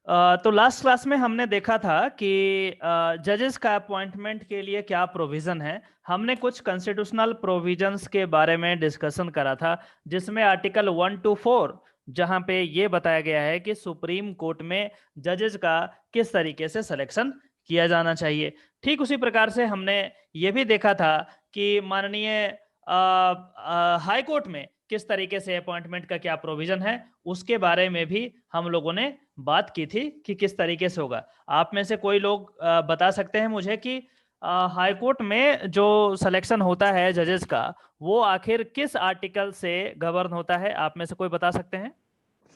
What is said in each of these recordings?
तो last class में हमने देखा था कि जजेस का अपॉइंटमेंट के लिए क्या प्रोविजन है। हमने कुछ कॉन्स्टिट्यूशनल प्रोविजंस के बारे में डिस्कशन करा था, जिसमें आर्टिकल 1 to 4 जहां पे ये बताया गया है कि सुप्रीम कोर्ट में जजेस का किस तरीके से सिलेक्शन किया जाना चाहिए। ठीक उसी प्रकार से हमने ये भी देखा था कि माननीय हाई कोर्ट में किस तरीके से अपॉइंटमेंट का क्या प्रोविजन है, उसके बारे में भी हम लोगों ने बात की थी कि किस तरीके से होगा। आप में से कोई लोग बता सकते हैं मुझे कि हाई कोर्ट में जो सिलेक्शन होता है जजेस का, वो आखिर किस आर्टिकल से गवर्न होता है? आप में से कोई बता सकते हैं?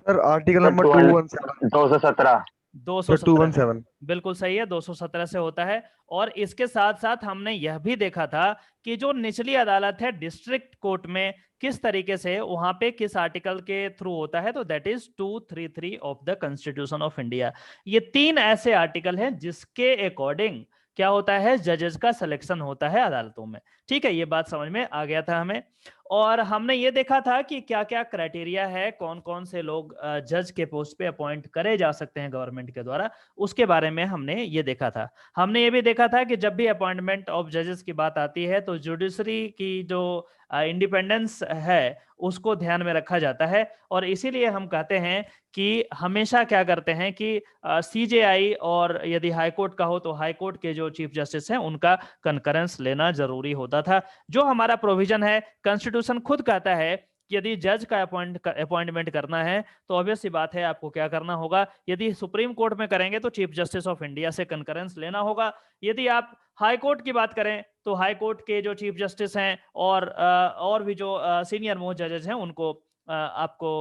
Sir article sir number 217। 217। 217। 217। बिल्कुल सही है, 217 से होता है। और इसके साथ साथ हमने यह भी देखा था कि जो निचली अदालत है डिस्ट्रिक्ट कोर्ट में, किस तरीके से वहां पे किस आर्टिकल के थ्रू होता है, तो that is 233 of the constitution of India. ये 3 ऐसे आर्टिकल हैं जिसके अकॉर्डिंग क्या होता है, जजेस का सिलेक्शन होता है अदालतों में। ठीक है, ये बात समझ में आ गया था हमें। और हमने ये देखा था कि क्या क्या क्राइटेरिया है, कौन कौन से लोग जज के पोस्ट पे अपॉइंट करे जा सकते हैं गवर्नमेंट के द्वारा, उसके बारे में हमने ये देखा था। हमने ये भी देखा था कि जब भी अपॉइंटमेंट ऑफ जजेस की बात आती है तो जुडिशरी की जो इंडिपेंडेंस है उसको ध्यान में रखा जाता है। और इसीलिए हम कहते हैं कि हमेशा क्या करते हैं कि सीजेआई और यदि हाई कोर्ट का हो तो हाई कोर्ट के जो चीफ जस्टिस हैं उनका कंकरेंस लेना जरूरी होता था। जो हमारा प्रोविजन है, कॉन्स्टिट्यूशन खुद कहता है कि यदि जज का अपॉइंटमेंट करना है तो ऑब्वियस सी बात है आपको क्या करना होगा। यदि सुप्रीम कोर्ट में करेंगे तो चीफ जस्टिस ऑफ इंडिया से कंकरेंस लेना होगा। यदि आप हाई कोर्ट की बात करें तो हाई कोर्ट के जो चीफ जस्टिस हैं और भी जो सीनियर मोस्ट जजेस हैं उनको आपको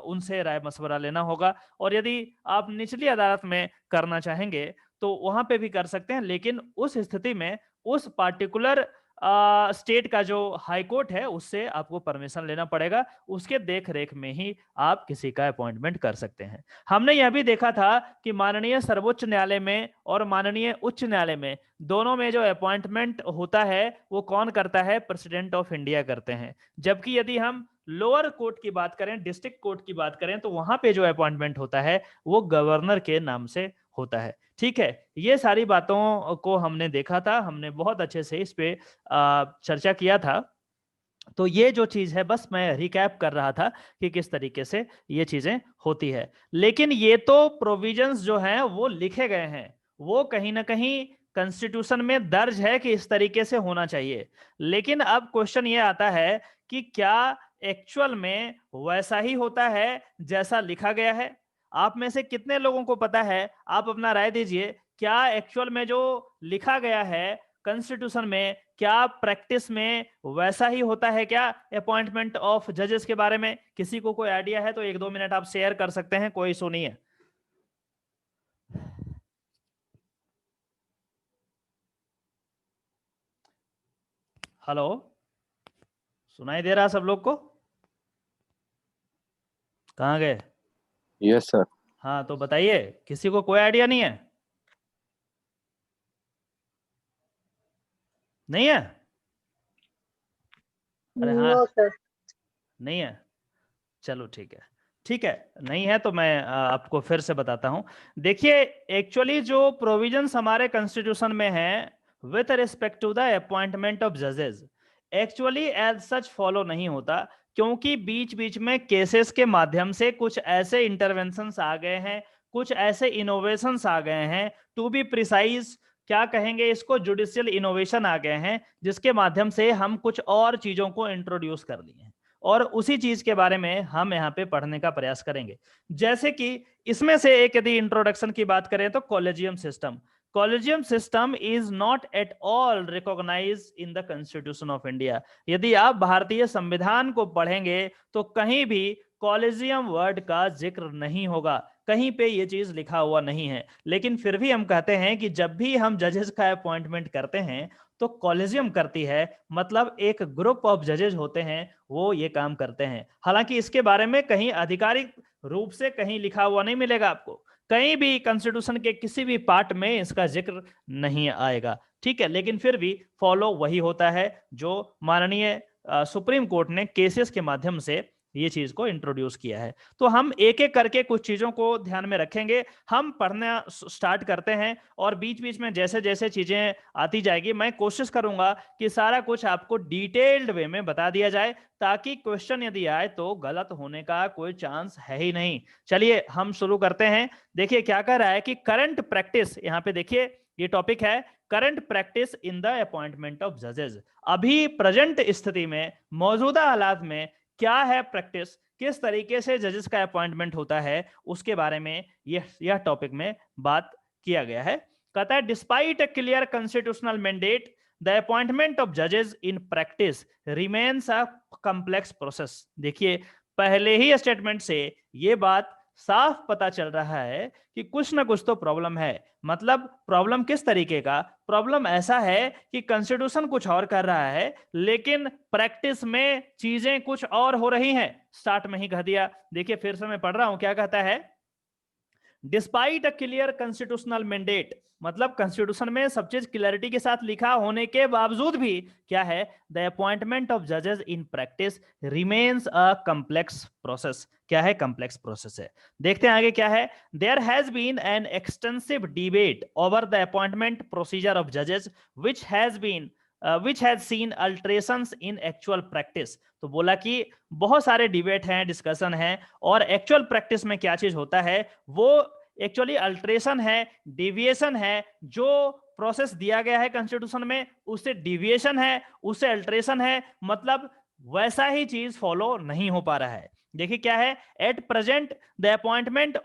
उनसे राय मशवरा लेना होगा। और यदि आप निचली अदालत में करना चाहेंगे तो वहां पे भी कर सकते हैं, लेकिन उस स्थिति में उस पार्टिकुलर स्टेट का जो हाई कोर्ट है उससे आपको परमिशन लेना पड़ेगा। उसके देख रेख में ही आप किसी का अपॉइंटमेंट कर सकते हैं। हमने यह भी देखा था कि माननीय सर्वोच्च न्यायालय में और माननीय उच्च न्यायालय में दोनों में जो अपॉइंटमेंट होता है वो कौन करता है? प्रेसिडेंट ऑफ इंडिया करते हैं। जबकि यदि हम लोअर कोर्ट की बात करें, डिस्ट्रिक्ट कोर्ट की बात करें, तो वहां पे जो अपॉइंटमेंट होता है वो गवर्नर के नाम से होता है। ठीक है, ये सारी बातों को हमने देखा था, हमने बहुत अच्छे से इस पे चर्चा किया था। तो ये जो चीज है बस मैं रिकैप कर रहा था कि किस तरीके से ये चीजें होती है। लेकिन ये तो प्रोविजंस जो हैं वो लिखे गए हैं, वो कहीं ना कहीं कॉन्स्टिट्यूशन में दर्ज है कि इस तरीके से होना चाहिए। लेकिन अब क्वेश्चन ये आता है कि क्या एक्चुअल में वैसा ही होता है जैसा लिखा गया है? आप में से कितने लोगों को पता है? आप अपना राय दीजिए। क्या एक्चुअल में जो लिखा गया है कॉन्स्टिट्यूशन में, क्या प्रैक्टिस में वैसा ही होता है क्या अपॉइंटमेंट ऑफ जजेस के बारे में? किसी को कोई आइडिया है तो 1-2 मिनट आप शेयर कर सकते हैं, कोई इशू नहीं है। हेलो, सुनाई दे रहा सब लोग को? कहाँ गए? Yes sir. हाँ तो बताइए, किसी को कोई आइडिया नहीं है? नहीं है? अरे हाँ, सर। नहीं है। चलो ठीक है, ठीक है, नहीं है तो मैं आपको फिर से बताता हूं। देखिए, एक्चुअली जो प्रोविजंस हमारे कॉन्स्टिट्यूशन में है with respect to the appointment of जजेस, एक्चुअली एज सच फॉलो नहीं होता, क्योंकि बीच बीच में केसेस के माध्यम से कुछ ऐसे इंटरवेंशंस आ गए हैं, कुछ ऐसे इनोवेशंस आ गए हैं, टू बी प्रिसाइज क्या कहेंगे इसको, जुडिशियल इनोवेशन आ गए हैं, जिसके माध्यम से हम कुछ और चीजों को इंट्रोड्यूस कर दिए हैं। और उसी चीज के बारे में हम यहाँ पे पढ़ने का प्रयास करेंगे। जैसे कि इसमें से एक यदि इंट्रोडक्शन की बात करें तो collegium system. Collegium system is not at all recognize in the constitution of India. यदि आप भारतीय संविधान को पढ़ेंगे तो कहीं भी कॉलेजियम वर्ड का जिक्र नहीं होगा, कहीं पे ये चीज लिखा हुआ नहीं है। लेकिन फिर भी हम कहते हैं कि जब भी हम जजेस का अपॉइंटमेंट करते हैं तो कॉलेजियम करती है, मतलब एक ग्रुप ऑफ जजेस होते हैं वो ये काम करते हैं। हालांकि इसके बारे में कहीं आधिकारिक रूप से कहीं लिखा हुआ नहीं मिलेगा आपको, कहीं भी कॉन्स्टिट्यूशन के किसी भी पार्ट में इसका जिक्र नहीं आएगा। ठीक है, लेकिन फिर भी फॉलो वही होता है जो माननीय सुप्रीम कोर्ट ने केसेस के माध्यम से ये चीज को इंट्रोड्यूस किया है। तो हम एक एक करके कुछ चीजों को ध्यान में रखेंगे। हम पढ़ना स्टार्ट करते हैं और बीच बीच में जैसे जैसे चीजें आती जाएगी मैं कोशिश करूंगा कि सारा कुछ आपको डिटेल्ड वे में बता दिया जाए, ताकि क्वेश्चन यदि आए तो गलत होने का कोई चांस है ही नहीं। चलिए हम शुरू करते हैं। देखिए क्या कह रहा है कि करंट प्रैक्टिस, यहाँ पे देखिए ये टॉपिक है current practice in the appointment of जजेस। अभी प्रेजेंट स्थिति में, मौजूदा हालात में क्या है प्रैक्टिस, किस तरीके से जजेस का अपॉइंटमेंट होता है, उसके बारे में यह टॉपिक में बात किया गया है। कहता है despite a clear constitutional mandate the appointment of जजेस in practice remains a complex process. देखिए पहले ही स्टेटमेंट से यह बात साफ पता चल रहा है कि कुछ ना कुछ तो प्रॉब्लम है। मतलब प्रॉब्लम किस तरीके का? प्रॉब्लम ऐसा है कि कॉन्स्टिट्यूशन कुछ और कर रहा है लेकिन प्रैक्टिस में चीजें कुछ और हो रही हैं। स्टार्ट में ही कह दिया। देखिए फिर से मैं पढ़ रहा हूं, क्या कहता है, despite a clear constitutional mandate, मतलब कॉन्स्टिट्यूशन में सब चीज क्लियरिटी के साथ लिखा होने के बावजूद भी क्या है, द अपॉइंटमेंट ऑफ जजेस in practice remains a complex process. क्या है? कॉम्प्लेक्स प्रोसेस है। देखते हैं आगे क्या है। There has been an extensive debate over the appointment procedure of जजेस which has seen alterations in actual practice. तो बोला कि बहुत सारे डिबेट हैं, डिस्कशन हैं, और एक्चुअल प्रैक्टिस में क्या चीज होता है वो एक्चुअली अल्टरेशन है, डिविएशन है। जो प्रोसेस दिया गया है कॉन्स्टिट्यूशन में उससे डिविएशन है, उससे अल्टरेशन है, मतलब वैसा ही चीज फॉलो नहीं हो पा रहा है। देखिए क्या है, at present the appointment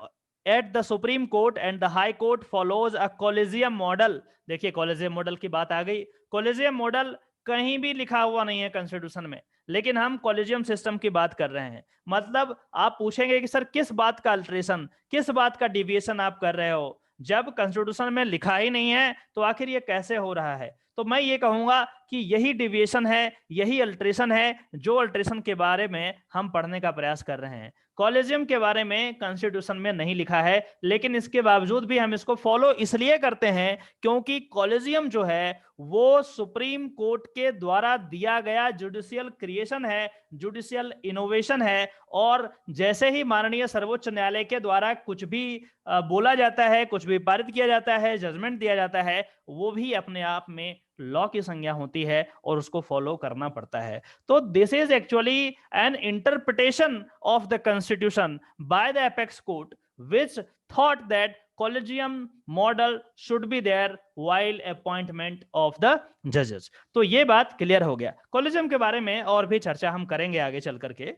at the supreme court and the high court follows a collegium model. देखिए कॉलेजियम मॉडल की बात आ गई। कॉलेजियम मॉडल कहीं भी लिखा हुआ नहीं है कॉन्स्टिट्यूशन में, लेकिन हम कॉलेजियम सिस्टम की बात कर रहे हैं। मतलब आप पूछेंगे कि सर किस बात का अल्टरेशन, किस बात का डिविएशन आप कर रहे हो? जब कॉन्स्टिट्यूशन में लिखा ही नहीं है तो आखिर ये कैसे हो रहा है? तो मैं ये कहूंगा कि यही डिविएशन है, यही अल्टरेशन है, जो अल्टरेशन के बारे में हम पढ़ने का प्रयास कर रहे हैं। कॉलेजियम के बारे में कॉन्स्टिट्यूशन में नहीं लिखा है, लेकिन इसके बावजूद भी हम इसको फॉलो इसलिए करते हैं क्योंकि कॉलेजियम जो है वो सुप्रीम कोर्ट के द्वारा दिया गया जुडिशियल क्रिएशन है, जुडिशियल इनोवेशन है। और जैसे ही माननीय सर्वोच्च न्यायालय के द्वारा कुछ भी बोला जाता है, कुछ भी पारित किया जाता है, जजमेंट दिया जाता है, वो भी अपने आप में लॉ की संज्ञा होती है और उसको फॉलो करना पड़ता है। तो this is actually an interpretation of the constitution by the apex court which thought that collegium model should be there while appointment of the judges। तो ये बात क्लियर हो गया। कॉलेजियम के बारे में और भी चर्चा हम करेंगे आगे चल करके।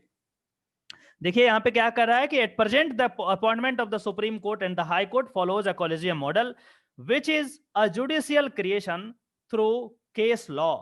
देखिए यहां पे क्या कर रहा है कि at present the appointment of the supreme court and the high court follows a collegium model which is a judicial creation through case law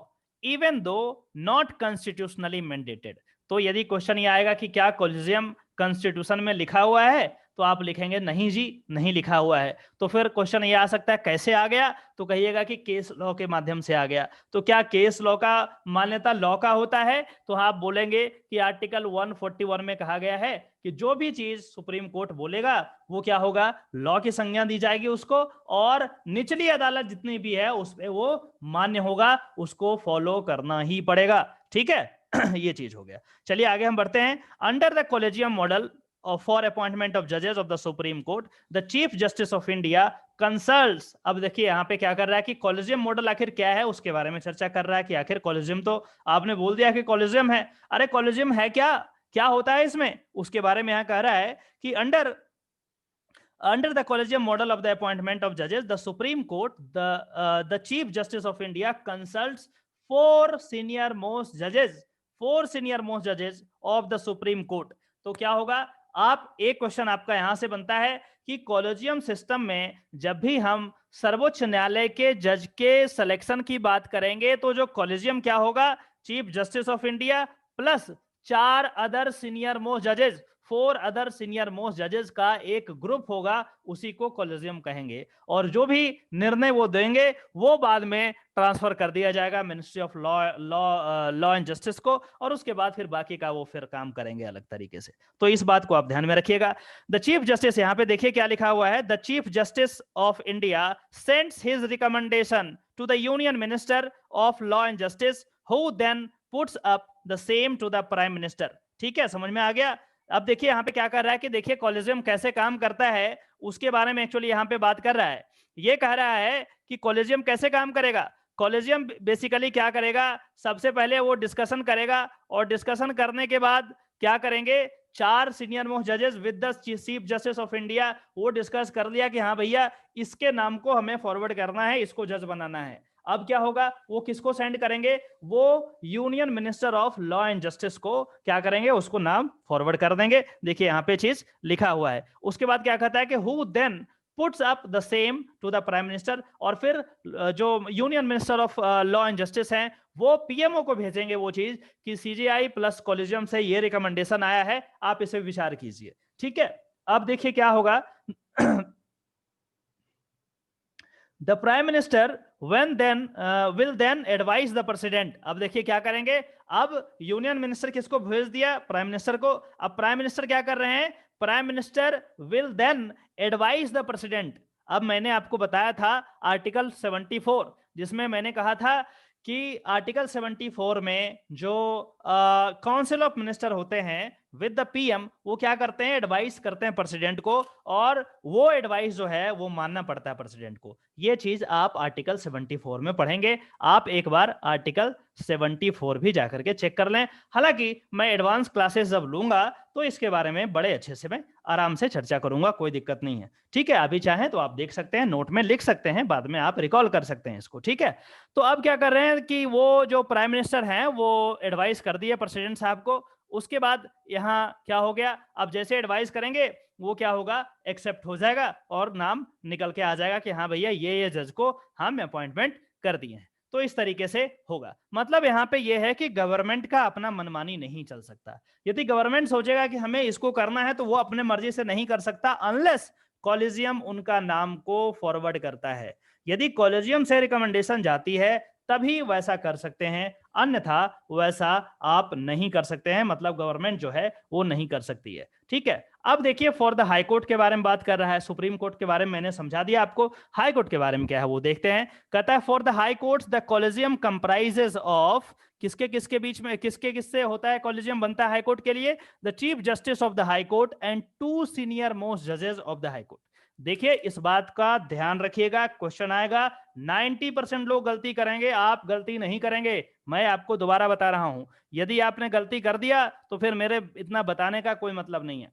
even though not constitutionally mandated. तो यदि क्वेश्चन ये आएगा कि क्या कॉलेजियम कॉन्स्टिट्यूशन में लिखा हुआ है, तो आप लिखेंगे नहीं जी, नहीं लिखा हुआ है। तो फिर क्वेश्चन ये आ सकता है कैसे आ गया, तो कहिएगा कि केस लॉ के माध्यम से आ गया। तो क्या केस लॉ का मान्यता लॉ का होता है? तो आप बोलेंगे कि आर्टिकल 141 में कहा गया है कि जो भी चीज सुप्रीम कोर्ट बोलेगा वो क्या होगा, लॉ की संज्ञा दी जाएगी उसको, और निचली अदालत जितनी भी है उस पे वो मान्य होगा, उसको फॉलो करना ही पड़ेगा। ठीक है ये चीज हो गया। चलिए आगे हम बढ़ते हैं। Under the collegium model for appointment of जजेस of the supreme court the chief justice of India consults. अब देखिए यहां पे क्या कर रहा है कि कॉलेजियम मॉडल आखिर क्या है उसके बारे में चर्चा कर रहा है कि आखिर कॉलेजियम, तो आपने बोल दिया कि कॉलेजियम है, अरे कॉलेजियम है क्या, क्या होता है इसमें, उसके बारे में यहां कह रहा है कि under the collegium model of the appointment of judges, the Supreme Court, the Chief Justice of India consults four senior most judges of the Supreme Court। तो क्या होगा, आप एक क्वेश्चन आपका यहां से बनता है कि कॉलेजियम सिस्टम में जब भी हम सर्वोच्च न्यायालय के जज के सिलेक्शन की बात करेंगे तो जो कॉलेजियम क्या होगा, chief justice of India plus 4 other senior most जजेस, 4 अदर सीनियर मोस्ट जजेस का एक ग्रुप होगा, उसी को कॉलेजियम कहेंगे। और जो भी निर्णय वो देंगे वो बाद में ट्रांसफर कर दिया जाएगा ministry of law and justice को, और उसके बाद फिर बाकी का वो फिर काम करेंगे अलग तरीके से। तो इस बात को आप ध्यान में रखिएगा। द चीफ जस्टिस, यहां पे देखिए क्या लिखा हुआ है, the chief justice of India sends his recommendation to the union minister of law and justice who then puts up the same to the prime minister. ठीक है, समझ में आ गया। अब देखिए यहाँ पे क्या कर रहा है कि देखिए कॉलेजियम कैसे काम करता है उसके बारे में एक्चुअली यहाँ पे बात कर रहा है। ये कह रहा है कि कॉलेजियम कैसे काम करेगा। कॉलेजियम बेसिकली क्या करेगा, सबसे पहले वो डिस्कशन करेगा और डिस्कशन करने के बाद क्या करेंगे, 4 सीनियर मोस्ट जजेस with the chief justice of India वो डिस्कस कर लिया कि हाँ भैया इसके नाम को हमें फॉरवर्ड करना है, इसको जज बनाना है। अब क्या होगा, वो किसको सेंड करेंगे, वो union minister of law and justice को क्या करेंगे, उसको नाम फॉरवर्ड कर देंगे। देखिए यहाँ पे चीज लिखा हुआ है। उसके बाद क्या कहता है कि who then puts up the same to the prime minister, और फिर जो union minister of law and justice हैं वो पीएमओ को भेजेंगे वो चीज कि सीजेआई प्लस कॉलेजियम से ये रिकमेंडेशन आया है, आप इसे विचार कीजिए। ठीक है, अब देखिए क्या होगा the prime minister will then advise the president। अब देखिए क्या करेंगे, अब यूनियन मिनिस्टर किसको भेज दिया, प्राइम मिनिस्टर को। अब प्राइम मिनिस्टर क्या कर रहे हैं, prime minister will then advise the president। अब मैंने आपको बताया था आर्टिकल 74, जिसमें मैंने कहा था कि आर्टिकल 74 में जो काउंसिल ऑफ मिनिस्टर होते हैं विद द पीएम, वो क्या करते हैं, एडवाइस करते हैं प्रेसिडेंट को, और वो एडवाइस जो है वो मानना पड़ता है प्रेसिडेंट को। ये चीज आप आर्टिकल 74 में पढ़ेंगे। आप एक बार आर्टिकल 74 भी जाकर के चेक कर लें। हालांकि मैं एडवांस क्लासेस जब लूंगा तो इसके बारे में बड़े अच्छे से मैं आराम से चर्चा करूंगा, कोई दिक्कत नहीं है। ठीक है, अभी चाहें तो आप देख सकते हैं, नोट में लिख सकते हैं, बाद में आप रिकॉल कर सकते हैं इसको। ठीक है, तो अब क्या कर रहे हैं कि वो जो प्राइम मिनिस्टर हैं वो एडवाइस कर दिए प्रेसिडेंट साहब को। उसके बाद यहाँ क्या हो गया, अब जैसे एडवाइस करेंगे वो क्या होगा, एक्सेप्ट हो जाएगा और नाम निकल के आ जाएगा कि हाँ भैया ये जज को हम अपॉइंटमेंट कर दिए हैं। तो इस तरीके से होगा। मतलब यहाँ पे ये है कि गवर्नमेंट का अपना मनमानी नहीं चल सकता। यदि गवर्नमेंट सोचेगा कि हमें इसको करना है तो वो अपने मर्जी से नहीं कर सकता, अनलेस कॉलेजियम उनका नाम को फॉरवर्ड करता है। यदि कॉलेजियम से रिकमेंडेशन जाती है तभी वैसा कर सकते हैं, अन्यथा वैसा आप नहीं कर सकते हैं। मतलब गवर्नमेंट जो है वो नहीं कर सकती है। ठीक है, अब देखिए फॉर द हाई कोर्ट के बारे में बात कर रहा है, सुप्रीम कोर्ट के बारे में मैंने समझा दिया आपको। हाई कोर्ट के बारे में क्या है वो देखते हैं। कहता है for the high courts the collegium comprises of, किसके किसके बीच में, किसके किससे होता है कॉलेजियम बनता है हाई कोर्ट के लिए, the chief justice of the high court and 2 senior most जजेस ऑफ द हाई कोर्ट। देखिए इस बात का ध्यान रखिएगा, क्वेश्चन आएगा। 90% लोग गलती करेंगे, आप गलती नहीं करेंगे। मैं आपको दोबारा बता रहा हूं, यदि आपने गलती कर दिया तो फिर मेरे इतना बताने का कोई मतलब नहीं है।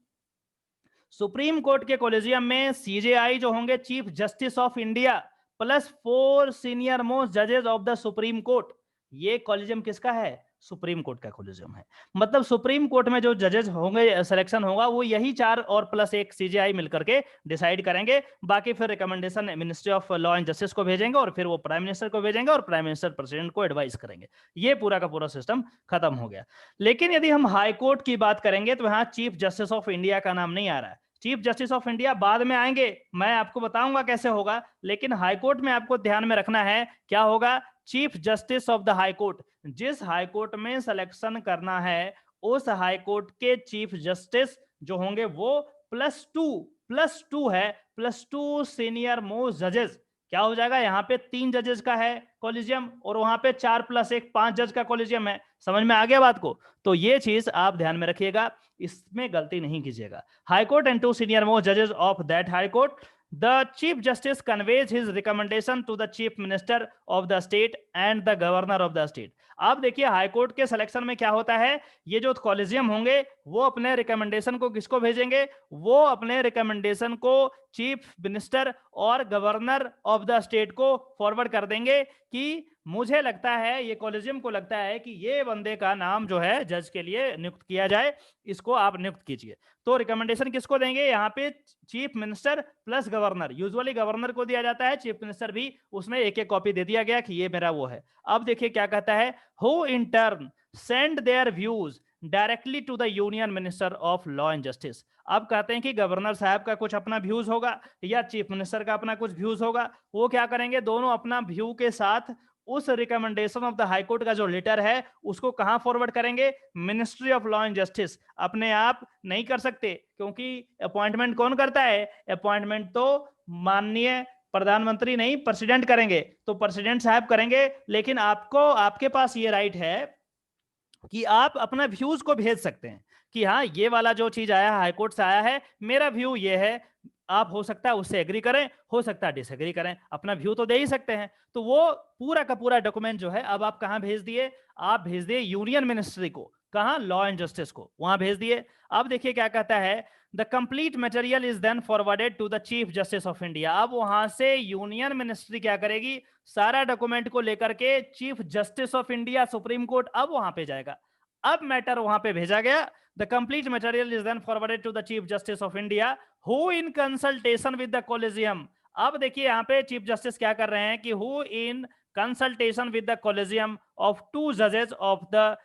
सुप्रीम कोर्ट के कॉलेजियम में सीजेआई जो होंगे chief justice of India plus 4 senior most जजेस ऑफ द सुप्रीम कोर्ट। ये कॉलेजियम किसका है, सुप्रीम कोर्ट का कॉलेजियम है। मतलब सुप्रीम कोर्ट में जो जजेस होंगे, सिलेक्शन होगा वो यही 4 और प्लस 1 सीजेआई मिलकर के डिसाइड करेंगे। बाकी फिर recommendation ministry of law and justice को भेजेंगे और फिर वो प्राइम मिनिस्टर को भेजेंगे और प्राइम मिनिस्टर प्रेसिडेंट को एडवाइस करेंगे। ये पूरा का पूरा सिस्टम खत्म हो गया। लेकिन यदि हम हाई कोर्ट की बात करेंगे तो यहाँ चीफ जस्टिस ऑफ इंडिया का नाम नहीं आ रहा है। चीफ जस्टिस ऑफ इंडिया बाद में आएंगे, मैं आपको बताऊंगा कैसे होगा। लेकिन हाईकोर्ट में आपको ध्यान में रखना है क्या होगा, chief justice of the high court. जिस हाई कोर्ट में सिलेक्शन करना है उस हाई कोर्ट के चीफ जस्टिस जो होंगे वो +2 है, +2 सीनियर मोस्ट जजेस। क्या हो जाएगा, यहाँ पे 3 जजेस का है कॉलेजियम और वहां पे 4 + 1 5 जज का कॉलेजियम है। समझ में आ गया बात को। तो ये चीज आप ध्यान में रखिएगा, इसमें गलती नहीं कीजिएगा। High court and 2 senior most जजेस of that high court, the chief justice conveys his recommendation to the chief minister of the state and the governor of the state। अब देखिए हाई कोर्ट के सिलेक्शन में क्या होता है, ये जो कॉलेजियम होंगे वो अपने रिकमेंडेशन को किसको भेजेंगे, वो अपने रिकमेंडेशन को चीफ मिनिस्टर और गवर्नर ऑफ द स्टेट को फॉरवर्ड कर देंगे कि मुझे लगता है, ये कॉलेजियम को लगता है कि ये बंदे का नाम जो है जज के लिए नियुक्त किया जाए, इसको आप नियुक्त कीजिए। तो रिकमेंडेशन किसको देंगे, यहाँ पे chief minister plus governor. Usually governor को दिया जाता है, चीफ मिनिस्टर भी उसमें एक एक कॉपी दे दिया गया कि ये मेरा वो है। अब देखिए क्या कहता है, who in turn send their views directly to the union minister of law and justice. अब कहते हैं कि गवर्नर साहब का कुछ अपना व्यूज होगा या चीफ मिनिस्टर का अपना कुछ व्यूज होगा। वो क्या करेंगे, दोनों अपना व्यू के साथ उस recommendation of the high court का जो लेटर है उसको कहां फॉरवर्ड करेंगे, ministry of law and justice. अपने आप नहीं कर सकते, क्योंकि अपॉइंटमेंट कौन करता है, अपॉइंटमेंट तो माननीय प्रधानमंत्री नहीं प्रेसिडेंट करेंगे, तो प्रेसिडेंट साहब करेंगे। लेकिन आपको, आपके पास ये राइट है कि आप अपना व्यूज को भेज सकते हैं। कि हाँ ये वाला जो चीज आया है हाईकोर्ट से आया है, मेरा व्यू ये है, आप हो सकता है उससे एग्री करें, हो सकता है डिसएग्री करें, अपना व्यू तो दे ही सकते हैं। तो वो पूरा का पूरा डॉक्यूमेंट जो है अब आप कहां भेज दिए, आप भेज दिए यूनियन मिनिस्ट्री को, कहां, लॉ एंड जस्टिस को, वहां भेज दिए। अब देखिए क्या कहता है, the complete material is then forwarded to the chief justice of India. अब वहां से यूनियन मिनिस्ट्री क्या करेगी, सारा डॉक्यूमेंट को लेकर के chief justice of India supreme court अब वहां पे जाएगा। अब मैटर वहां पे भेजा गया, the complete material is then forwarded to the chief justice of India who in consultation with the collegium. अब देखिए यहां पे चीफ जस्टिस क्या कर रहे हैं कि who in consultation with the collegium of 2 जजेस of the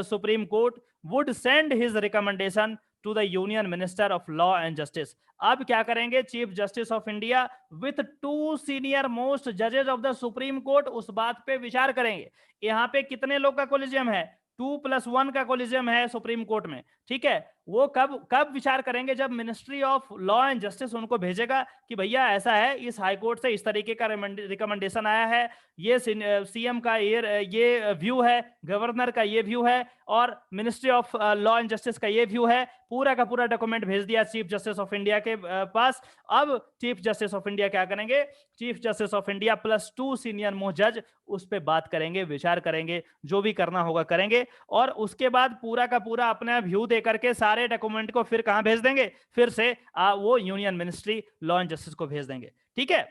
supreme court would send his recommendation to the union minister of law and justice. अब क्या करेंगे, chief justice of India with 2 senior most जजेस ऑफ द सुप्रीम कोर्ट उस बात पे विचार करेंगे। यहाँ पे कितने लोग का कोलिजियम है, 2+1 का कोलिजियम है सुप्रीम कोर्ट में, ठीक है। वो कब विचार करेंगे, जब ministry of law and justice उनको भेजेगा कि भैया ऐसा है, इस हाई कोर्ट से इस तरीके का रिकमेंडेशन आया है, ये सीएम का ये व्यू है, गवर्नर का ये व्यू है, और ministry of law and justice का ये व्यू है। पूरा का पूरा डॉक्यूमेंट भेज दिया चीफ जस्टिस ऑफ इंडिया के पास। अब चीफ जस्टिस ऑफ इंडिया क्या करेंगे, chief justice of India +2 senior most जज उस पर बात करेंगे, विचार करेंगे, जो भी करना होगा करेंगे, और उसके बाद पूरा का पूरा अपना व्यू दे करके सारे डॉक्यूमेंट को फिर कहां भेज देंगे, फिर से वो union ministry law and justice को भेज देंगे, ठीक है।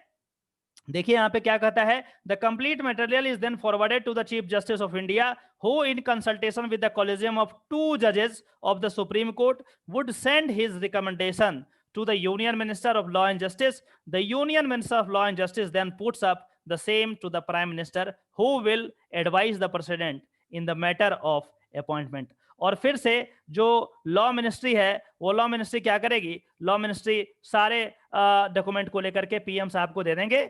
देखिए यहां पे क्या कहता है, the complete material is then forwarded to the chief justice of India who in consultation with the collegium of 2 जजेस of the supreme court would send his recommendation to the Union Minister of Law and Justice. The Union Minister of Law and Justice then puts up the same to the Prime Minister, who will advise the President in the matter of appointment. और फिर से जो law ministry है, वो law ministry क्या करेगी, law ministry सारे document को लेकर के पीएम साहब को दे देंगे,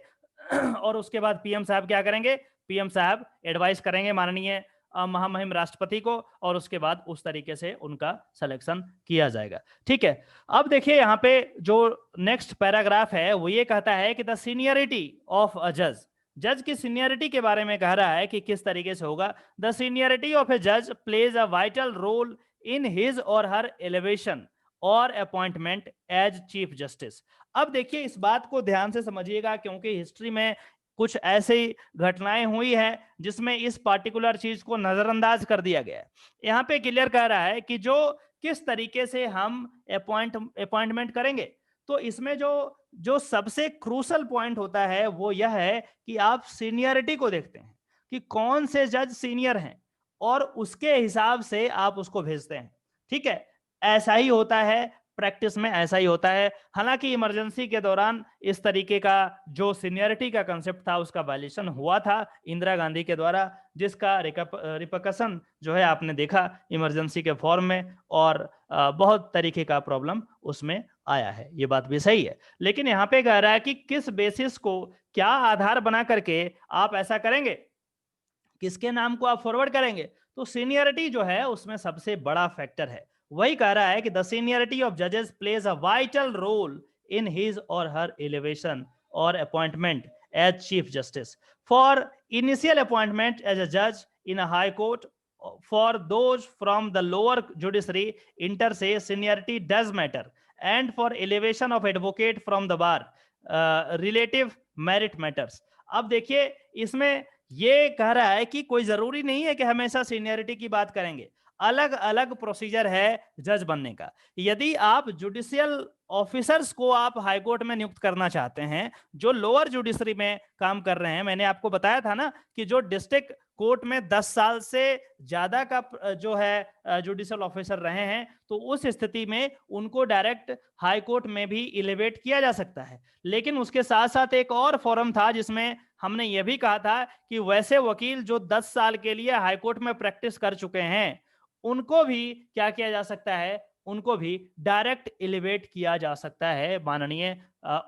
और उसके बाद पीएम साहब क्या करेंगे, पीएम साहब एडवाइस करेंगे माननीय महामहिम राष्ट्रपति को, और उसके बाद उस तरीके से उनका सिलेक्शन किया जाएगा, ठीक है। अब देखिए यहाँ पे जो नेक्स्ट पैराग्राफ है वो ये कहता है कि द सीनियरिटी ऑफ अ जज, जज की सीनियरिटी के बारे में कह रहा है कि किस तरीके से होगा। द सीनियरिटी ऑफ ए जज plays a vital role in his or her elevation or appointment as chief justice. अब देखिए इस बात को ध्यान से समझिएगा, क्योंकि हिस्ट्री में कुछ ऐसी घटनाएं हुई हैं जिसमें इस पार्टिकुलर चीज को नजरअंदाज कर दिया गया है। यहाँ पे क्लियर कह रहा है कि जो किस तरीके से हम अपॉइंटमेंट करेंगे, तो इसमें जो सबसे क्रूशल पॉइंट होता है वो यह है कि आप सीनियरिटी को देखते हैं कि कौन से जज सीनियर हैं, और उसके हिसाब से आप उसको भेजते हैं, ठीक है। ऐसा ही होता है प्रैक्टिस में, ऐसा ही होता है। हालांकि इमरजेंसी के दौरान इस तरीके का जो सीनियरिटी का कंसेप्ट था उसका वायलेशन हुआ था इंदिरा गांधी के द्वारा, जिसका रिपरकशन जो है आपने देखा इमरजेंसी के फॉर्म में, और बहुत तरीके का प्रॉब्लम उसमें आया है, ये बात भी सही है। लेकिन यहाँ पे कह रहा है कि किस बेसिस को, क्या आधार बना करके आप ऐसा करेंगे, किसके नाम को आप फॉरवर्ड करेंगे। तो सीनियरिटी जो है उसमें सबसे बड़ा फैक्टर है। वही कह रहा है कि द सीनियरिटी ऑफ जजेस pledge a vital role in his or her elevation or appointment as chief justice for initial appointment as a जज इन a high court for those from the lower judiciary inter से seniority does matter and for elevation of advocate from the bar relative merit matters. अब देखिए इसमें ये कह रहा है कि कोई जरूरी नहीं है कि हमेशा सीनियरिटी की बात करेंगे, अलग अलग प्रोसीजर है जज बनने का। यदि आप जुडिशियल ऑफिसर्स को आप हाईकोर्ट में नियुक्त करना चाहते हैं जो लोअर जुडिशरी में काम कर रहे हैं, मैंने आपको बताया था ना कि जो डिस्ट्रिक्ट कोर्ट में 10 साल से ज्यादा का जो है जुडिशियल ऑफिसर रहे हैं, तो उस स्थिति में उनको डायरेक्ट हाई कोर्ट में भी इलेवेट किया जा सकता है। लेकिन उसके साथ साथ एक और फॉरम था जिसमें हमने यह भी कहा था कि वैसे वकील जो 10 साल के लिए हाई कोर्ट में प्रैक्टिस कर चुके हैं उनको भी क्या किया जा सकता है, उनको भी डायरेक्ट एलिवेट किया जा सकता है माननीय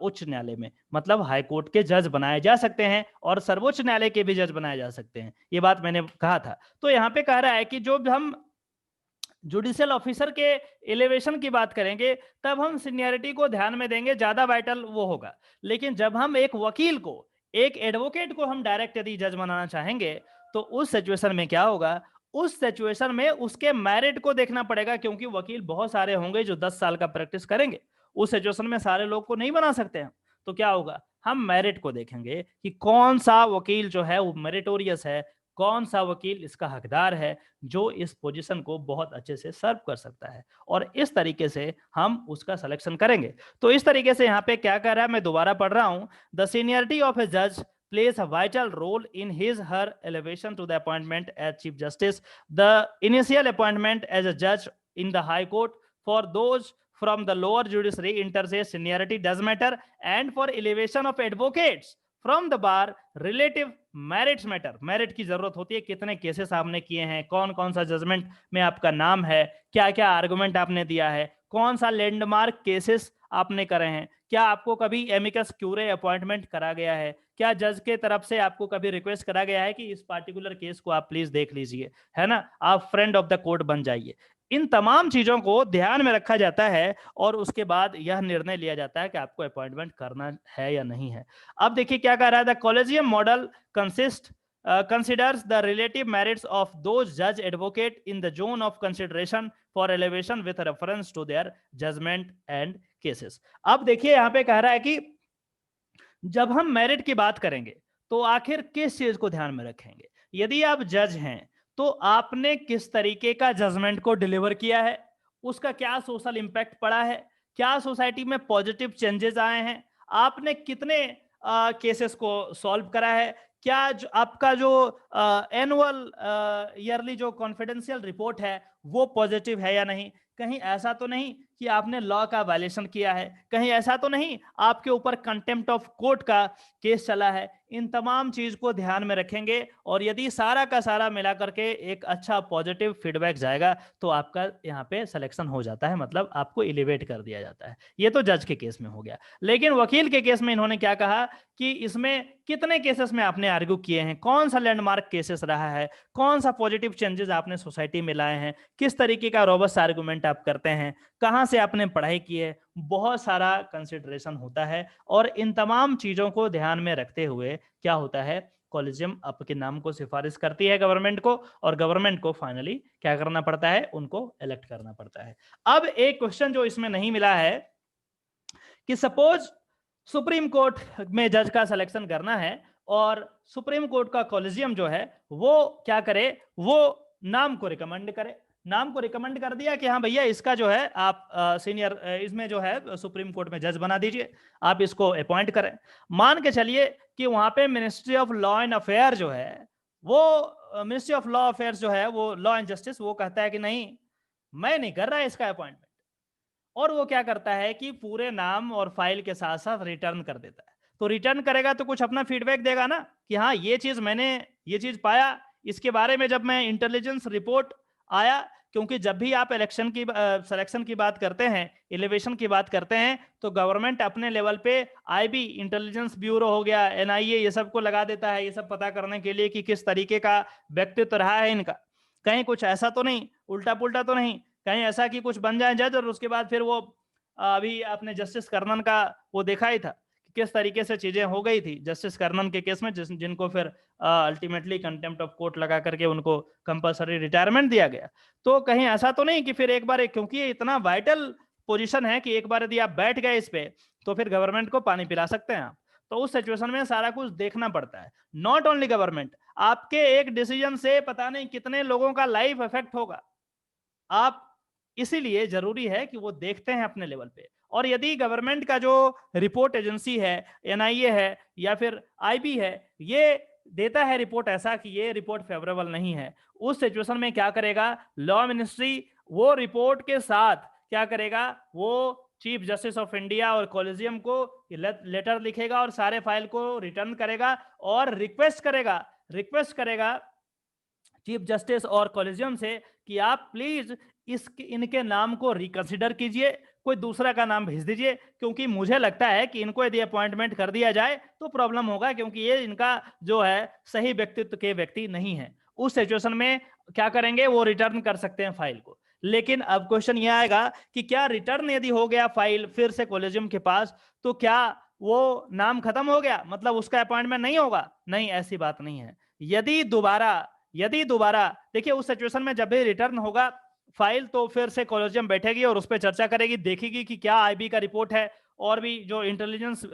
उच्च न्यायालय में, मतलब हाई कोर्ट के जज बनाए जा सकते हैं और सर्वोच्च न्यायालय के भी जज बनाए जा सकते हैं। ये बात मैंने कहा था। तो यहाँ पे कह रहा है कि जो हम जुडिशियल ऑफिसर के एलिवेशन की बात करेंगे तब हम सीनियरिटी को ध्यान में देंगे, ज्यादा वाइटल वो होगा। लेकिन जब हम एक वकील को, एक एडवोकेट को हम डायरेक्ट यदि जज बनाना चाहेंगे तो उस सिचुएशन में क्या होगा, उस सिचुएशन में उसके मेरिट को देखना पड़ेगा, क्योंकि वकील बहुत सारे होंगे जो 10 साल का प्रैक्टिस करेंगे। उस सिचुएशन में सारे लोग को नहीं बना सकते हैं। तो क्या होगा, हम मेरिट को देखेंगे कि कौन सा वकील जो है वो मेरिटोरियस है, कौन सा वकील इसका हकदार है, जो इस पोजीशन को बहुत अच्छे से सर्व कर सकता है, और इस तरीके से हम उसका सिलेक्शन करेंगे। तो इस तरीके से यहाँ पे क्या कह रहा है, मैं दोबारा पढ़ रहा हूं। द सीनियरिटी ऑफ ए जज plays a vital role in his her elevation to the appointment as Chief Justice. The initial appointment as a judge in the High Court for those from the lower judiciary interstate seniority does matter, and for elevation of advocates from the bar relative merits matter. Merit की जरूरत होती है, कितने cases आपने किए हैं, कौन कौन सा जजमेंट में आपका नाम है, क्या क्या आर्गुमेंट आपने दिया है, कौन सा लैंडमार्क केसेस आपने करे हैं, क्या आपको कभी एमिकस क्यूरे अपॉइंटमेंट करा गया है, क्या जज के तरफ से आपको कभी रिक्वेस्ट करा गया है कि इस पार्टिकुलर केस को आप प्लीज देख लीजिए, है ना, आप फ्रेंड ऑफ द कोर्ट बन जाइए। इन तमाम चीजों को ध्यान में रखा जाता है और उसके बाद यह निर्णय लिया जाता है कि आपको अपॉइंटमेंट करना है या नहीं है। अब देखिए क्या कह रहा है, the collegium model considers the relative merits of those judge advocate in the zone of consideration for elevation with reference to their judgment and cases. अब देखिए यहाँ पे कह रहा है कि जब हम मेरिट की बात करेंगे तो आखिर किस चीज को ध्यान में रखेंगे। यदि आप जज हैं तो आपने किस तरीके का जजमेंट को डिलीवर किया है, उसका क्या सोशल इंपैक्ट पड़ा है, क्या सोसाइटी में पॉजिटिव चेंजेस आए हैं, आपने कितने केसेस को सॉल्व करा है, क्या आपका जो एनुअल ईयरली जो कॉन्फिडेंशियल रिपोर्ट है वो पॉजिटिव है या नहीं, कहीं ऐसा तो नहीं कि आपने लॉ का वायलेशन किया है, कहीं ऐसा तो नहीं आपके ऊपर कंटेम्प्ट ऑफ कोर्ट का केस चला है। इन तमाम चीज को ध्यान में रखेंगे और यदि सारा का सारा मिला करके एक अच्छा पॉजिटिव फीडबैक जाएगा तो आपका यहाँ पे सिलेक्शन हो जाता है, मतलब आपको एलिवेट कर दिया जाता है। ये तो जज के केस में हो गया, लेकिन वकील के केस में इन्होंने क्या कहा कि इसमें कितने केसेस में आपने आर्ग्यू किए हैं, कौन सा लैंडमार्क केसेस रहा है, कौन सा पॉजिटिव चेंजेस आपने सोसाइटी में लाए हैं, किस तरीके का रोबस्ट आर्गुमेंट आप करते हैं, कहां से आपने पढ़ाई की है, बहुत सारा कंसिडरेशन होता है। और इन तमाम चीजों को ध्यान में रखते हुए क्या होता है, कॉलेजियम आपके नाम को सिफारिश करती है गवर्नमेंट को, और गवर्नमेंट को फाइनली क्या करना पड़ता है, उनको इलेक्ट करना पड़ता है। अब एक क्वेश्चन जो इसमें नहीं मिला है कि सपोज सुप्रीम कोर्ट में जज का सिलेक्शन करना है और सुप्रीम कोर्ट का कॉलेजियम जो है वो क्या करे, वो नाम को रिकमेंड करे, नाम को रिकमेंड कर दिया कि हाँ भैया इसका जो है आप सीनियर इसमें जो है सुप्रीम कोर्ट में जज बना दीजिए, आप इसको अपॉइंट करें। मान के चलिए कि वहां पे ministry of law and affair जो है वो मिनिस्ट्री ऑफ लॉ अफेयर्स जो है वो लॉ एंड जस्टिस वो कहता है कि नहीं मैं नहीं कर रहा इसका अपॉइंटमेंट, और वो क्या करता है कि पूरे नाम और फाइल के साथ साथ रिटर्न कर देता है। तो रिटर्न करेगा तो कुछ अपना फीडबैक देगा ना कि हाँ ये चीज मैंने ये चीज पाया, इसके बारे में जब मैं इंटेलिजेंस रिपोर्ट आया, क्योंकि जब भी आप इलेक्शन की सिलेक्शन की बात करते हैं, एलिवेशन की बात करते हैं, तो गवर्नमेंट अपने लेवल पे आईबी इंटेलिजेंस ब्यूरो हो गया, एनआईए, ये सब को लगा देता है, ये सब पता करने के लिए कि किस तरीके का व्यक्तित्व रहा है इनका, कहीं कुछ ऐसा तो नहीं उल्टा पुल्टा तो नहीं, कहीं ऐसा कि कुछ बन जाए जज और उसके बाद फिर वो अभी आपने जस्टिस कर्णन का वो देखा ही था कि किस तरीके से चीजें हो गई थी जस्टिस कर्णन के केस में, जिनको फिर अल्टीमेटली कंटेम्प्ट ऑफ कोर्ट लगा करके उनको कंपलसरी रिटायरमेंट दिया गया। तो कहीं ऐसा तो नहीं कि फिर एक बार क्योंकि ये इतना वाइटल पोजीशन है कि एक बार यदि आप बैठ गए इस पे तो फिर गवर्नमेंट को पानी पिला सकते हैं आप। तो उस सिचुएशन में सारा कुछ देखना पड़ता है। नॉट ओनली गवर्नमेंट, आपके एक डिसीजन से पता नहीं कितने लोगों का लाइफ इफेक्ट होगा, आप इसीलिए जरूरी है कि वो देखते हैं अपने लेवल पे। और यदि गवर्नमेंट का जो रिपोर्ट एजेंसी है, एनआईए है या फिर आईबी है, ये देता है रिपोर्ट ऐसा कि ये रिपोर्ट फेवरेबल नहीं है, उस सिचुएशन में क्या करेगा लॉ मिनिस्ट्री, वो रिपोर्ट के साथ क्या करेगा, वो चीफ जस्टिस ऑफ इंडिया और कॉलेजियम को लेटर लिखेगा और सारे फाइल को रिटर्न करेगा और रिक्वेस्ट करेगा चीफ जस्टिस और कॉलेजियम से कि आप प्लीज इनके नाम को रिकंसिडर कीजिए, कोई दूसरा का नाम भेज दीजिए, क्योंकि मुझे लगता है कि इनको यदि अपॉइंटमेंट कर दिया जाए तो प्रॉब्लम होगा, क्योंकि ये इनका जो है सही व्यक्तित्व के व्यक्ति नहीं है। उस सिचुएशन में क्या करेंगे, वो रिटर्न कर सकते हैं फाइल को। लेकिन अब क्वेश्चन ये आएगा कि क्या रिटर्न यदि हो गया फाइल फिर से कॉलेजियम के पास, तो क्या वो नाम खत्म हो गया, मतलब उसका अपॉइंटमेंट नहीं होगा? नहीं, ऐसी बात नहीं है। यदि दोबारा यदि दोबारा देखिए उस सिचुएशन में जब भी रिटर्न होगा फाइल तो फिर से कॉलेजियम बैठेगी और उस पर चर्चा करेगी, देखेगी कि क्या आईबी का रिपोर्ट है और भी जो इंटेलिजेंस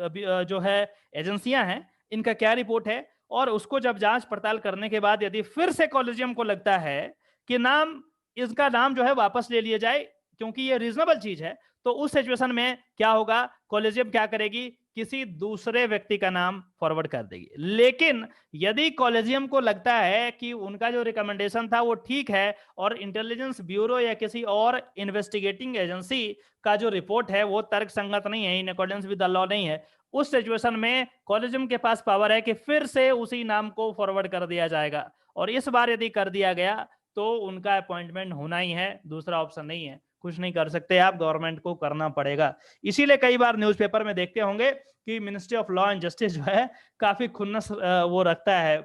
जो है एजेंसियां हैं इनका क्या रिपोर्ट है, और उसको जब जांच पड़ताल करने के बाद यदि फिर से कॉलेजियम को लगता है कि इसका नाम जो है वापस ले लिया जाए क्योंकि ये रीजनेबल चीज है, तो उस सिचुएशन में क्या होगा, कॉलेजियम क्या करेगी, किसी दूसरे व्यक्ति का नाम फॉरवर्ड कर देगी। लेकिन यदि कॉलेजियम को लगता है कि उनका जो रिकमेंडेशन था वो ठीक है और इंटेलिजेंस ब्यूरो या किसी और इन्वेस्टिगेटिंग एजेंसी का जो रिपोर्ट है वो तर्कसंगत नहीं है, in accordance with the law नहीं है, उस सिचुएशन में कॉलेजियम के पास पावर है कि फिर से उसी नाम को फॉरवर्ड कर दिया जाएगा। और इस बार यदि कर दिया गया तो उनका अपॉइंटमेंट होना ही है, दूसरा ऑप्शन नहीं है, कुछ नहीं कर सकते आप, गवर्नमेंट को करना पड़ेगा। इसीलिए कई बार न्यूज़पेपर में देखते होंगे कि ministry of law and justice जो है काफी खुन्नस वो रखता है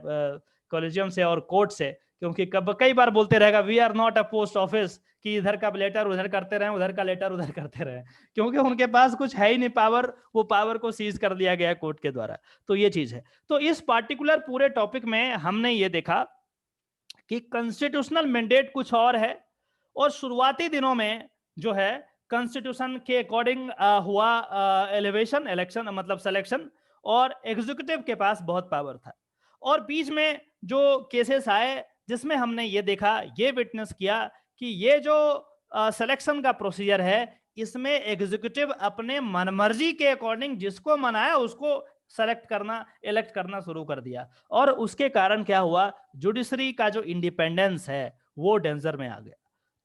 कॉलेजियम से और कोर्ट से, क्योंकि कई बार बोलते रहेगा we are not a post office, कि इधर का लेटर उधर करते रहे, उधर का लेटर उधर करते रहे, क्योंकि उनके पास कुछ है ही नहीं पावर, वो पावर को सीज कर दिया गया कोर्ट के द्वारा। तो ये चीज है। तो इस पार्टिकुलर पूरे टॉपिक में हमने ये देखा कि कॉन्स्टिट्यूशनल मैंडेट कुछ और है और शुरुआती दिनों में जो है कॉन्स्टिट्यूशन के अकॉर्डिंग हुआ एलिवेशन, इलेक्शन मतलब सिलेक्शन, और एग्जीक्यूटिव के पास बहुत पावर था। और बीच में जो केसेस आए जिसमें हमने ये देखा, ये विटनेस किया कि ये जो सिलेक्शन का प्रोसीजर है इसमें एग्जीक्यूटिव अपने मनमर्जी के अकॉर्डिंग जिसको मनाया उसको सेलेक्ट करना, इलेक्ट करना शुरू कर दिया। और उसके कारण क्या हुआ, जुडिशरी का जो इंडिपेंडेंस है वो डेंजर में आ गया।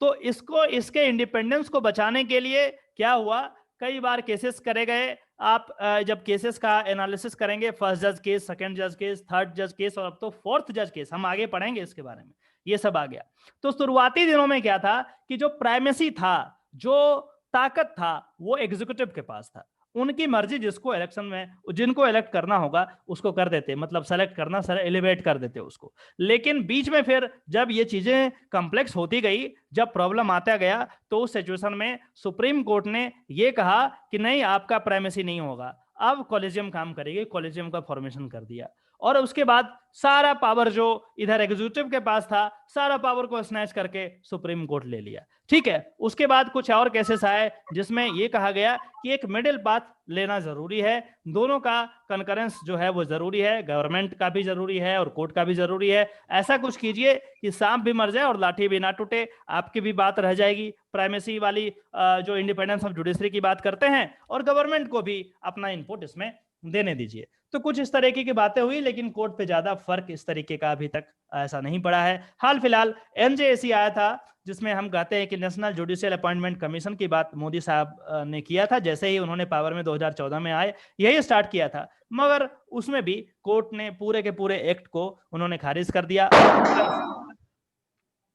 तो इसके इंडिपेंडेंस को बचाने के लिए क्या हुआ, कई बार केसेस करे गए। आप जब केसेस का एनालिसिस करेंगे, फर्स्ट जज केस, सेकंड जज केस, थर्ड जज केस और अब तो फोर्थ जज केस, हम आगे पढ़ेंगे इसके बारे में, ये सब आ गया। तो शुरुआती दिनों में क्या था कि जो प्राइमेसी था, जो ताकत था, वो एग्जीक्यूटिव के पास था। उनकी मर्जी, जिसको इलेक्शन में जिनको इलेक्ट करना होगा उसको कर देते, मतलब सेलेक्ट करना, एलिवेट कर देते उसको। लेकिन बीच में फिर जब ये चीजें कॉम्प्लेक्स होती गई, जब प्रॉब्लम आता गया, तो उस सिचुएशन में सुप्रीम कोर्ट ने ये कहा कि नहीं, आपका प्राइमेसी नहीं होगा, अब कॉलेजियम काम करेगी, कॉलेजियम का फॉर्मेशन कर दिया। और उसके बाद सारा पावर जो इधर एग्जीक्यूटिव के पास था, सारा पावर को स्नैच करके सुप्रीम कोर्ट ले लिया। ठीक है, उसके बाद कुछ और केसेस आए जिसमें यह कहा गया कि एक मिडिल पाथ लेना जरूरी है, दोनों का कंकरेंस जो है वो जरूरी है, गवर्नमेंट का भी जरूरी है और कोर्ट का भी जरूरी है। ऐसा कुछ कीजिए कि सांप भी मर जाए और लाठी भी ना टूटे, आपकी भी बात रह जाएगी, प्राइमेसी वाली जो इंडिपेंडेंस ऑफ जुडिशरी की बात करते हैं, और गवर्नमेंट को भी अपना इनपुट इसमें देने दीजिए। तो कुछ इस तरीके की बातें हुई, लेकिन कोर्ट पे ज्यादा फर्क इस तरीके का अभी तक ऐसा नहीं पड़ा है। हाल फिलहाल एनजेएसी आया था जिसमें हम कहते हैं कि नेशनल जुडिशियल अपॉइंटमेंट कमीशन की बात मोदी साहब ने किया था, जैसे ही उन्होंने पावर में 2014 में आए, यही स्टार्ट किया था, मगर उसमें भी कोर्ट ने पूरे के पूरे एक्ट को उन्होंने खारिज कर दिया।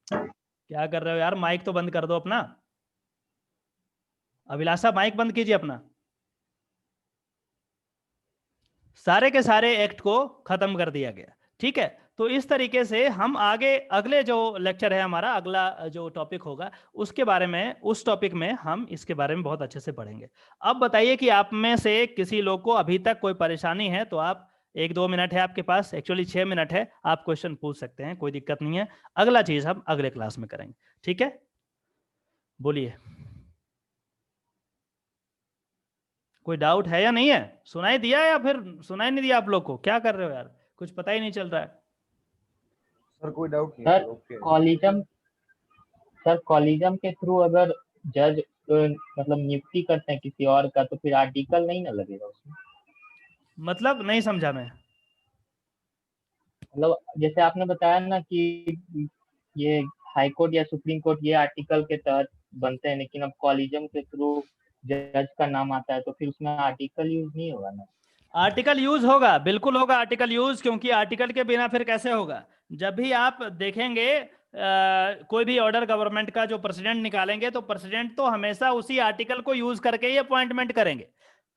क्या कर रहे हो यार, माइक तो बंद कर दो अपना। अभिलाषा माइक बंद कीजिए अपना। सारे के सारे एक्ट को खत्म कर दिया गया। ठीक है, तो इस तरीके से हम आगे अगले जो लेक्चर है हमारा, अगला जो टॉपिक होगा उसके बारे में, उस टॉपिक में हम इसके बारे में बहुत अच्छे से पढ़ेंगे। अब बताइए कि आप में से किसी लोग को अभी तक कोई परेशानी है तो आप 1-2 मिनट है आपके पास, एक्चुअली 6 मिनट है, आप क्वेश्चन पूछ सकते हैं, कोई दिक्कत नहीं है। अगला चीज हम अगले क्लास में करेंगे। ठीक है, बोलिए, कोई डाउट है या नहीं है? सुनाई दिया या फिर सुनाई नहीं दिया? आप लोग को क्या कर रहे हो यार, कुछ पता ही नहीं चल रहा है। सर कोई डाउट नहीं सर, ओके। कॉलिजम के थ्रू अगर जज मतलब नियुक्ति करते हैं किसी और का, तो फिर आर्टिकल नहीं ना लगेगा उसमें? मतलब नहीं समझा मैं। मतलब जैसे आपने बताया ना कि ये हाई कोर्ट या सुप्रीम कोर्ट ये आर्टिकल के तहत बनते हैं, लेकिन अब कॉलिजम के थ्रू जज का नाम आता है तो फिर उसमें आर्टिकल यूज नहीं होगा ना? आर्टिकल यूज होगा, बिल्कुल होगा आर्टिकल यूज, क्योंकि आर्टिकल के बिना फिर कैसे होगा? जब भी आप देखेंगे कोई भी ऑर्डर गवर्नमेंट का जो प्रेसिडेंट निकालेंगे, तो प्रेसिडेंट तो हमेशा उसी आर्टिकल को यूज करके ही अपॉइंटमेंट करेंगे।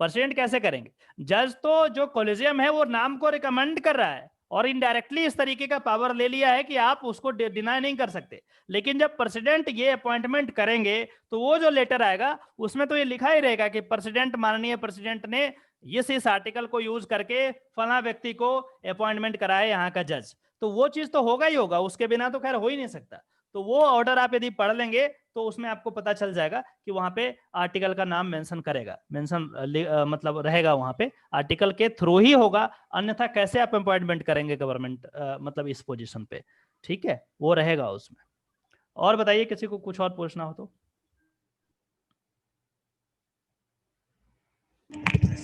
प्रेसिडेंट कैसे करेंगे? जज तो जो कॉलेजियम है वो नाम को रिकमेंड कर रहा है और इनडायरेक्टली इस तरीके का पावर ले लिया है कि आप उसको डिनाई नहीं कर सकते। लेकिन जब प्रेसिडेंट ये अपॉइंटमेंट करेंगे तो वो जो लेटर आएगा उसमें तो ये लिखा ही रहेगा कि प्रेसिडेंट, माननीय प्रेसिडेंट ने इस आर्टिकल को यूज करके फला व्यक्ति को अपॉइंटमेंट कराए यहाँ का जज। तो वो चीज तो होगा ही होगा, उसके बिना तो खैर हो ही नहीं सकता। तो वो ऑर्डर आप यदि पढ़ लेंगे तो उसमें आपको पता चल जाएगा कि वहां पे आर्टिकल का नाम मेंशन करेगा, मतलब रहेगा वहां पे, आर्टिकल के थ्रू ही होगा, अन्यथा कैसे आप अपॉइंटमेंट करेंगे गवर्नमेंट मतलब इस पोजीशन पे, ठीक है, वो रहेगा उसमें। और बताइए किसी को कुछ और पूछना हो तो।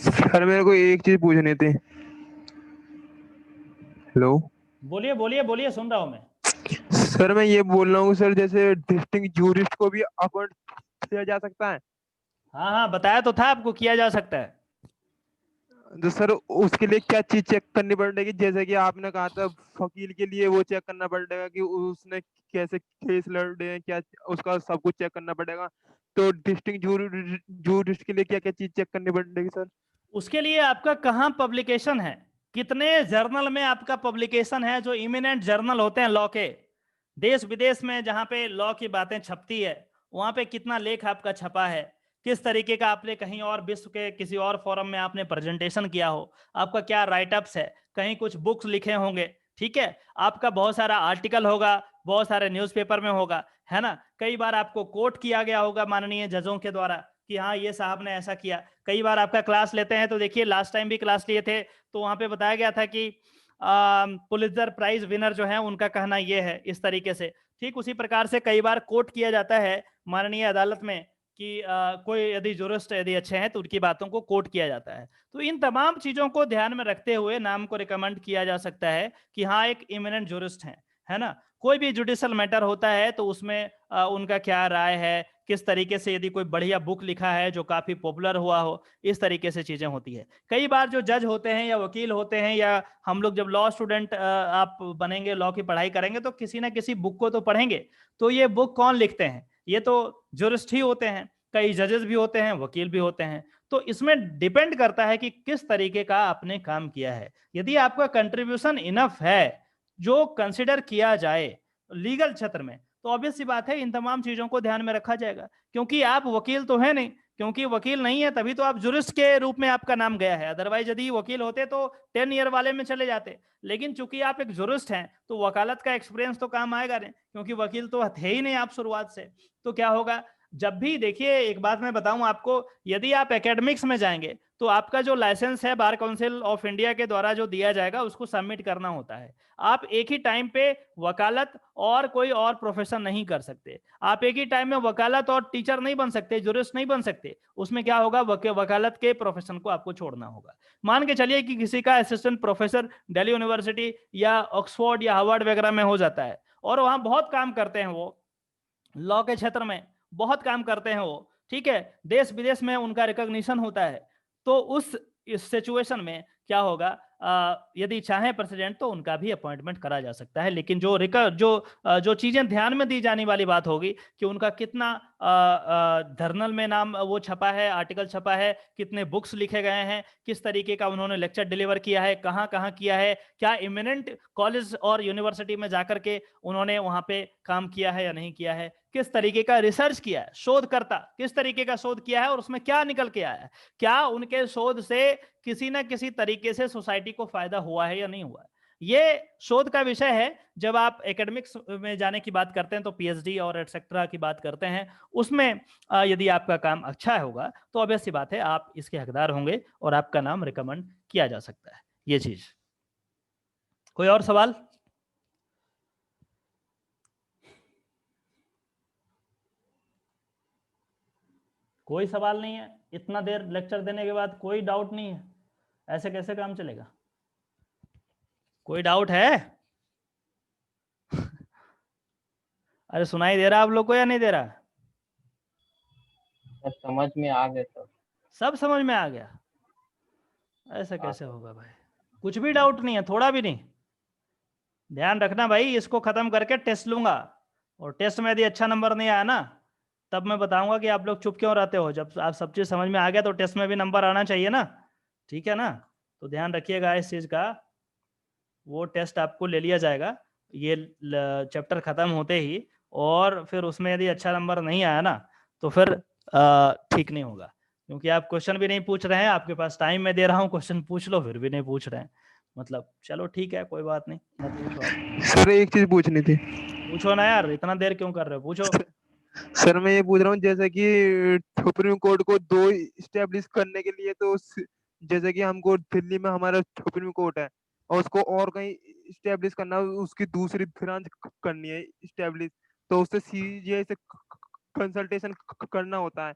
सर मेरे को एक चीज पूछनी थी। हेलो बोलिए बोलिए बोलिए, सुन रहा हूं मैं। सर, मैं ये बोल रहा हूँ सर, जैसे डिस्ट्रिक्ट जूरिस्ट को भी अपॉइंट किया जा सकता है? हाँ हाँ, बताया तो था आपको, किया जा सकता है। तो सर उसके लिए क्या चीज चेक करनी पड़ेगी? जैसे कि आपने कहा था वकील के लिए वो चेक करना पड़ेगा कि उसने कैसे केस लड़े हैं, क्या उसका सब कुछ चेक करना पड़ेगा। तो डिस्ट्रिक्ट जूरिस्ट के लिए क्या क्या चीज चेक करनी पड़ेगी सर? उसके लिए आपका कहाँ पब्लिकेशन है, कितने जर्नल में आपका पब्लिकेशन है, जो इमिनेंट जर्नल होते हैं लॉ के, देश विदेश में जहां पे लॉ की बातें छपती है, वहां पे कितना लेख आपका छपा है, किस तरीके का आपने कहीं और विश्व के किसी और फोरम में आपने प्रेजेंटेशन किया हो, आपका क्या राइटअप्स है, कहीं कुछ बुक्स लिखे होंगे, ठीक है, आपका बहुत सारा आर्टिकल होगा, बहुत सारे न्यूज़पेपर में होगा, है ना, कई बार आपको कोट किया गया होगा माननीय जजों के द्वारा कि हाँ ये साहब ने ऐसा किया। कई बार आपका क्लास लेते हैं तो देखिए, लास्ट टाइम भी क्लास लिए थे तो वहां पे बताया गया था कि पुलित्जर प्राइज विनर जो है उनका कहना ये है, इस तरीके से। ठीक उसी प्रकार से कई बार कोट किया जाता है माननीय अदालत में कि कोई यदि जुरिस्ट यदि अच्छे हैं तो उनकी बातों को कोट किया जाता है। तो इन तमाम चीजों को ध्यान में रखते हुए नाम को रिकमेंड किया जा सकता है कि हाँ एक इमिनेंट जुरिस्ट है ना। कोई भी जुडिशियल मैटर होता है तो उसमें उनका क्या राय है, किस तरीके से, यदि कोई बढ़िया बुक लिखा है जो काफी पॉपुलर हुआ हो, इस तरीके से चीजें होती है। कई बार जो जज होते हैं या वकील होते हैं, या हम लोग जब लॉ स्टूडेंट आप बनेंगे, लॉ की पढ़ाई करेंगे, तो किसी ना किसी बुक को तो पढ़ेंगे। तो ये बुक कौन लिखते हैं? ये तो जुरिस्ट ही होते हैं, कई जजेस भी होते हैं, वकील भी होते हैं। तो इसमें डिपेंड करता है कि किस तरीके का आपने काम किया है। यदि आपका कंट्रीब्यूशन इनफ है जो कंसिडर किया जाए लीगल क्षेत्र में, तो ऑब्वियस सी बात है इन तमाम चीजों को ध्यान में रखा जाएगा। क्योंकि आप वकील तो है नहीं, क्योंकि वकील नहीं है तभी तो आप जुरिस्ट के रूप में आपका नाम गया है। अदरवाइज यदि वकील होते तो 10 ईयर वाले में चले जाते। लेकिन चूंकि आप एक जुरिस्ट हैं तो वकालत का एक्सपीरियंस तो काम आएगा नहीं, क्योंकि वकील तो थे ही नहीं आप शुरुआत से। तो क्या होगा, जब भी देखिए, एक बात मैं बताऊं आपको, यदि आप एकेडमिक्स में जाएंगे तो आपका जो लाइसेंस है बार काउंसिल ऑफ इंडिया के द्वारा जो दिया जाएगा उसको सबमिट करना होता है। आप एक ही टाइम पे वकालत और कोई और प्रोफेशन नहीं कर सकते। आप एक ही टाइम में वकालत और टीचर नहीं बन सकते, जुरिस्ट नहीं बन सकते। उसमें क्या होगा, वकालत के प्रोफेशन को आपको छोड़ना होगा। मान के चलिए कि किसी का असिस्टेंट प्रोफेसर दिल्ली यूनिवर्सिटी या ऑक्सफोर्ड या हार्वर्ड वगैरह में हो जाता है और वहां बहुत काम करते हैं, वो लॉ के क्षेत्र में बहुत काम करते हैं वो, ठीक है, देश विदेश में उनका रिकॉग्निशन होता है। तो इस सिचुएशन में क्या होगा, यदि चाहे प्रेसिडेंट तो उनका भी अपॉइंटमेंट करा जा सकता है। लेकिन जो चीजें ध्यान में दी जाने वाली बात होगी कि उनका कितना जर्नल में नाम वो छपा है, आर्टिकल छपा है, कितने बुक्स लिखे गए हैं, किस तरीके का उन्होंने लेक्चर डिलीवर किया है, कहाँ कहाँ किया है, क्या इमिनेंट कॉलेज और यूनिवर्सिटी में जाकर के उन्होंने वहां पे काम किया है या नहीं किया है, किस तरीके का रिसर्च किया है, शोधकर्ता किस तरीके का शोध किया है और उसमें क्या निकल के आया है, क्या उनके शोध से किसी ना किसी तरीके से सोसाइटी को फायदा हुआ है या नहीं हुआ है। ये शोध का विषय है। जब आप एकेडमिक्स में जाने की बात करते हैं तो पीएचडी और एटसेट्रा की बात करते हैं, उसमें यदि आपका काम अच्छा होगा तो ऑब्वियस सी बात है आप इसके हकदार होंगे और आपका नाम रिकमेंड किया जा सकता है। ये चीज। कोई और सवाल? कोई सवाल नहीं है? इतना देर लेक्चर देने के बाद कोई डाउट नहीं है? ऐसे कैसे काम चलेगा? कोई डाउट है? अरे सुनाई दे रहा आप लोग को या नहीं दे रहा? समझ में आ गए सर। सब समझ में आ गया? ऐसा कैसे होगा भाई? कुछ भी डाउट नहीं है? थोड़ा भी नहीं? ध्यान रखना भाई, इसको खत्म करके टेस्ट लूंगा और टेस्ट में यदि अच्छा नंबर नहीं आया ना तब मैं बताऊंगा कि आप लोग चुप क्यों रहते हो। जब आप सब चीज समझ में आ गया तो टेस्ट में भी नंबर आना चाहिए ना, ठीक है ना। तो ध्यान रखिएगा इस चीज का। वो टेस्ट आपको ले लिया जाएगा ये चैप्टर खत्म होते ही, और फिर उसमें यदि अच्छा नंबर नहीं आया ना तो फिर ठीक नहीं होगा, क्योंकि आप क्वेश्चन भी नहीं पूछ रहे हैं। आपके पास टाइम में दे रहा हूँ, क्वेश्चन पूछ लो, फिर भी नहीं पूछ रहे हैं। मतलब चलो ठीक है, कोई बात नहीं, मत पूछो आप। सर एक चीज पूछनी थी। पूछो ना यार, इतना देर क्यों कर रहे हो, पूछो। सर मैं ये पूछ रहा हूँ जैसे कि सुप्रीम कोर्ट को दो इस्टेब्लिश करने के लिए तो जैसे कि हमको दिल्ली में हमारा सुप्रीम कोर्ट है और उसको और कहीं इस्टेब्लिश करना, उसकी दूसरी ब्रांच करनी है इस्टेब्लिश, तो उससे सीजीआई से कंसल्टेशन करना होता है।